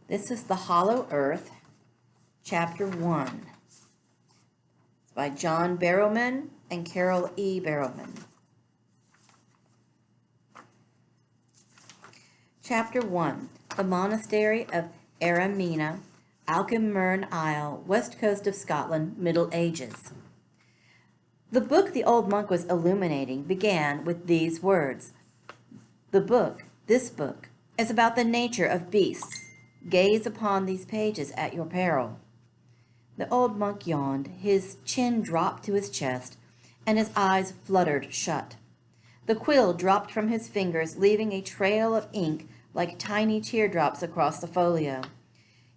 This is The Hollow Earth, Chapter 1. It's by John Barrowman and Carole E. Barrowman. Chapter 1. The Monastery of Aramina, Alcimurn Isle, west coast of Scotland, Middle Ages. The book the old monk was illuminating began with these words. This book, is about the nature of beasts. Gaze upon these pages at your peril. The old monk yawned, his chin dropped to his chest, and his eyes fluttered shut. The quill dropped from his fingers, leaving a trail of ink like tiny teardrops across the folio.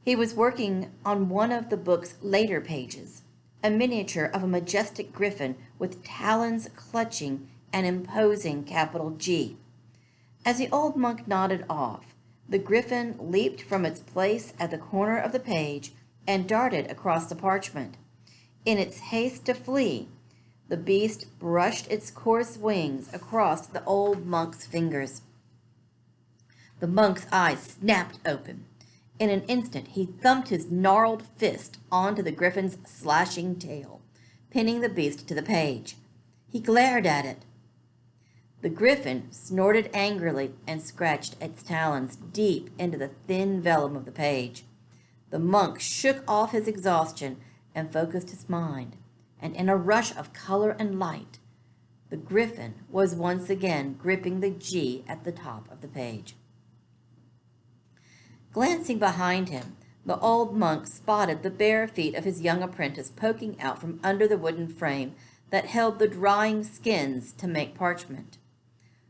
He was working on one of the book's later pages, a miniature of a majestic griffin with talons clutching an imposing capital G. As the old monk nodded off, the griffin leaped from its place at the corner of the page and darted across the parchment. In its haste to flee, the beast brushed its coarse wings across the old monk's fingers. The monk's eyes snapped open. In an instant, he thumped his gnarled fist onto the griffin's slashing tail, pinning the beast to the page. He glared at it. The griffin snorted angrily and scratched its talons deep into the thin vellum of the page. The monk shook off his exhaustion and focused his mind, and in a rush of color and light, the griffin was once again gripping the G at the top of the page. Glancing behind him, the old monk spotted the bare feet of his young apprentice poking out from under the wooden frame that held the drying skins to make parchment.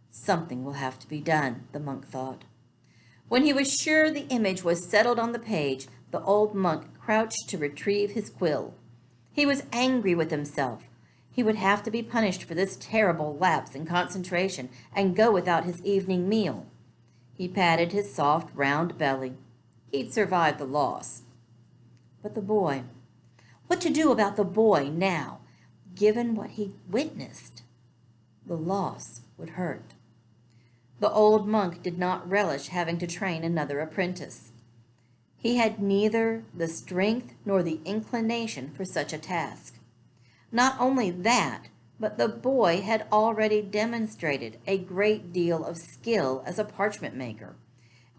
Something will have to be done, the monk thought. When he was sure the image was settled on the page, the old monk crouched to retrieve his quill. He was angry with himself. He would have to be punished for this terrible lapse in concentration and go without his evening meal. He patted his soft, round belly. He'd survived the loss. But the boy. What to do about the boy now, given what he witnessed? The loss would hurt. The old monk did not relish having to train another apprentice. He had neither the strength nor the inclination for such a task. Not only that, but the boy had already demonstrated a great deal of skill as a parchment maker,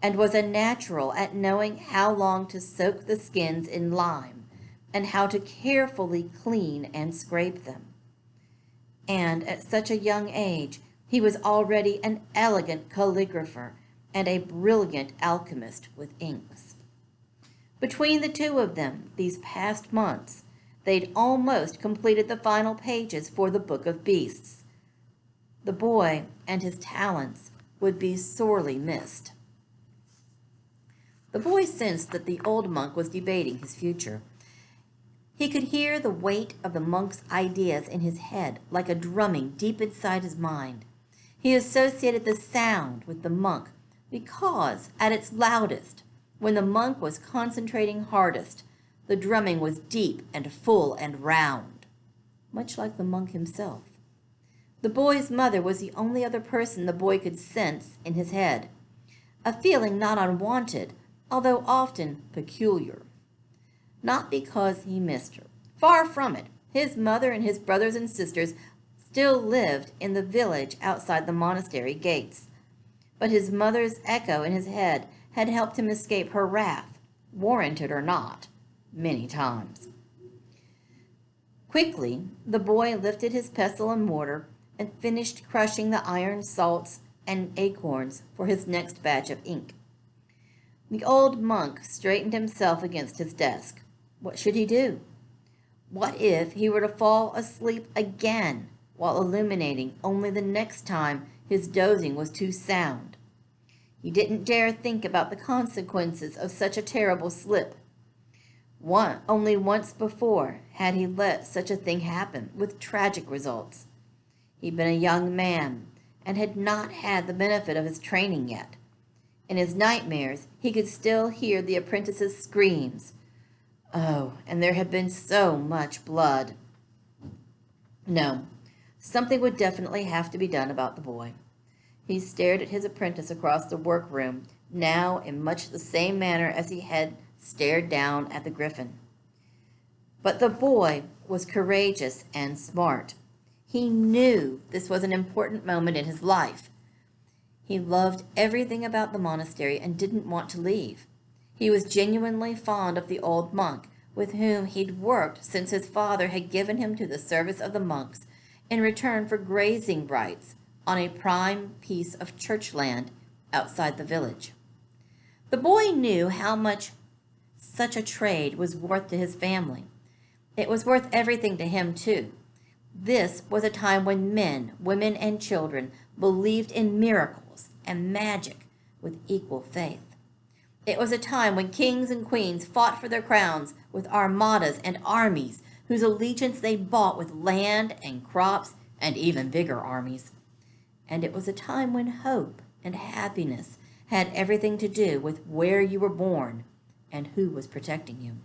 and was a natural at knowing how long to soak the skins in lime, and how to carefully clean and scrape them. And at such a young age, he was already an elegant calligrapher and a brilliant alchemist with inks. Between the two of them, these past months, they'd almost completed the final pages for the Book of Beasts. The boy and his talents would be sorely missed. The boy sensed that the old monk was debating his future. He could hear the weight of the monk's ideas in his head like a drumming deep inside his mind. He associated the sound with the monk because, at its loudest, when the monk was concentrating hardest, the drumming was deep and full and round, much like the monk himself. The boy's mother was the only other person the boy could sense in his head, a feeling not unwanted, although often peculiar. Not because he missed her. Far from it. His mother and his brothers and sisters still lived in the village outside the monastery gates. But his mother's echo in his head had helped him escape her wrath, warranted or not, many times. Quickly, the boy lifted his pestle and mortar and finished crushing the iron salts and acorns for his next batch of ink. The old monk straightened himself against his desk. What should he do? What if he were to fall asleep again while illuminating only the next time his dozing was too sound? He didn't dare think about the consequences of such a terrible slip. Only once before had he let such a thing happen, with tragic results. He'd been a young man and had not had the benefit of his training yet. In his nightmares, he could still hear the apprentice's screams. Oh, and there had been so much blood. No, something would definitely have to be done about the boy. He stared at his apprentice across the workroom, now in much the same manner as he had stared down at the griffin. But the boy was courageous and smart. He knew this was an important moment in his life. He loved everything about the monastery and didn't want to leave. He was genuinely fond of the old monk, with whom he'd worked since his father had given him to the service of the monks in return for grazing rights on a prime piece of church land outside the village. The boy knew how much such a trade was worth to his family. It was worth everything to him, too. This was a time when men, women, and children believed in miracles and magic with equal faith. It was a time when kings and queens fought for their crowns with armadas and armies whose allegiance they bought with land and crops and even bigger armies. And it was a time when hope and happiness had everything to do with where you were born and who was protecting you.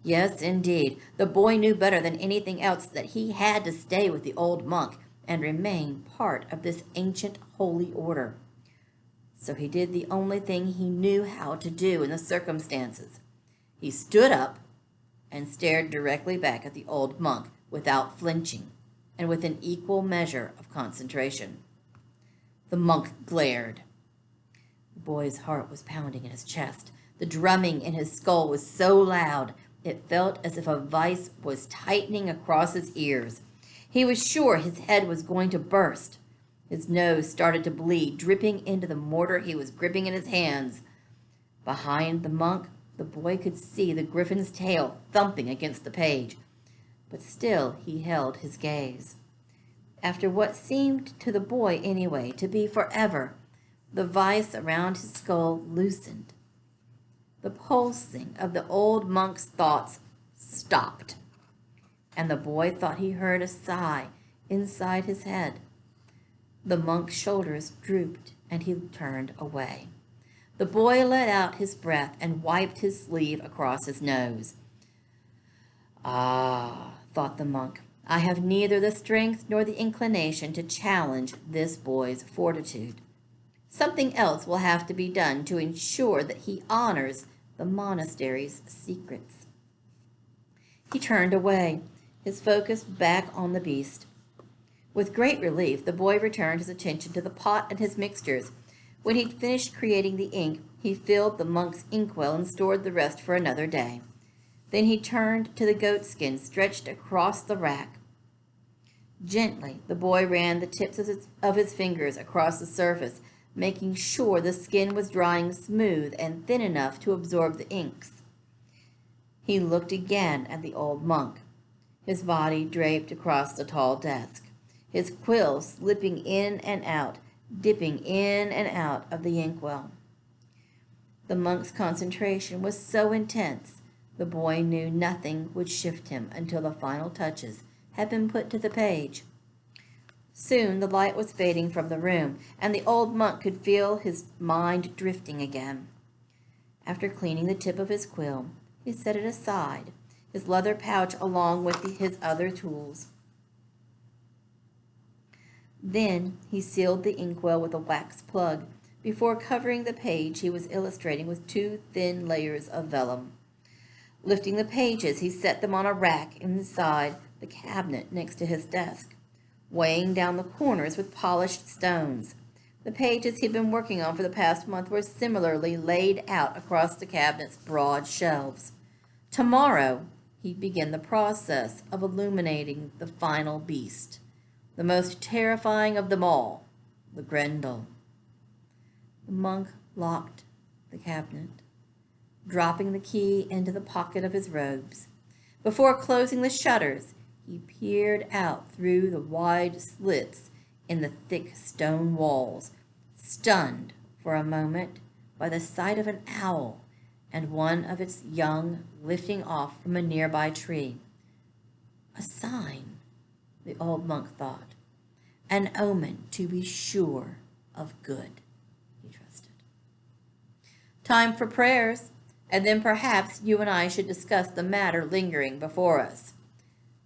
Yes, indeed, the boy knew better than anything else that he had to stay with the old monk and remain part of this ancient holy order. So he did the only thing he knew how to do in the circumstances. He stood up and stared directly back at the old monk without flinching and with an equal measure of concentration. The monk glared. The boy's heart was pounding in his chest. The drumming in his skull was so loud it felt as if a vice was tightening across his ears. He was sure his head was going to burst. His nose started to bleed, dripping into the mortar he was gripping in his hands. Behind the monk, the boy could see the griffin's tail thumping against the page, but still he held his gaze. After what seemed to the boy anyway to be forever, the vice around his skull loosened. The pulsing of the old monk's thoughts stopped, and the boy thought he heard a sigh inside his head. The monk's shoulders drooped, and he turned away. The boy let out his breath and wiped his sleeve across his nose. Ah, thought the monk, I have neither the strength nor the inclination to challenge this boy's fortitude. Something else will have to be done to ensure that he honors the monastery's secrets. He turned away, his focus back on the beast. With great relief, the boy returned his attention to the pot and his mixtures. When he'd finished creating the ink, he filled the monk's inkwell and stored the rest for another day. Then he turned to the goatskin stretched across the rack. Gently, the boy ran the tips of his fingers across the surface, making sure the skin was drying smooth and thin enough to absorb the inks. He looked again at the old monk, his body draped across the tall desk, his quill slipping in and out, dipping in and out of the inkwell. The monk's concentration was so intense, the boy knew nothing would shift him until the final touches had been put to the page. Soon the light was fading from the room, and the old monk could feel his mind drifting again. After cleaning the tip of his quill, he set it aside, his leather pouch along with his other tools. Then he sealed the inkwell with a wax plug before covering the page he was illustrating with 2 thin layers of vellum. Lifting the pages, he set them on a rack inside the cabinet next to his desk, weighing down the corners with polished stones. The pages he'd been working on for the past month were similarly laid out across the cabinet's broad shelves. Tomorrow, he'd begin the process of illuminating the final beast, the most terrifying of them all, the Grendel. The monk locked the cabinet, dropping the key into the pocket of his robes. Before closing the shutters, he peered out through the wide slits in the thick stone walls, stunned for a moment by the sight of an owl and one of its young lifting off from a nearby tree. A sign, the old monk thought. An omen, to be sure, of good, he trusted. Time for prayers, and then perhaps you and I should discuss the matter lingering before us.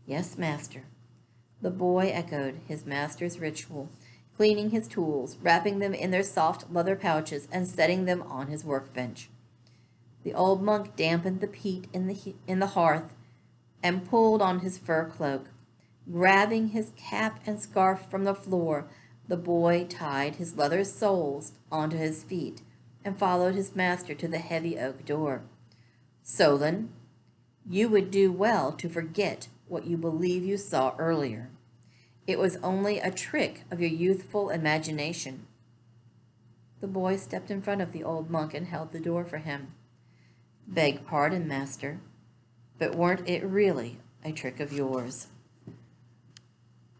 Yes, master. The boy echoed his master's ritual, cleaning his tools, wrapping them in their soft leather pouches, and setting them on his workbench. The old monk dampened the peat in the hearth and pulled on his fur cloak. Grabbing his cap and scarf from the floor, the boy tied his leather soles onto his feet and followed his master to the heavy oak door. "Solon, you would do well to forget what you believe you saw earlier. It was only a trick of your youthful imagination." The boy stepped in front of the old monk and held the door for him. "Beg pardon, master, but weren't it really a trick of yours?"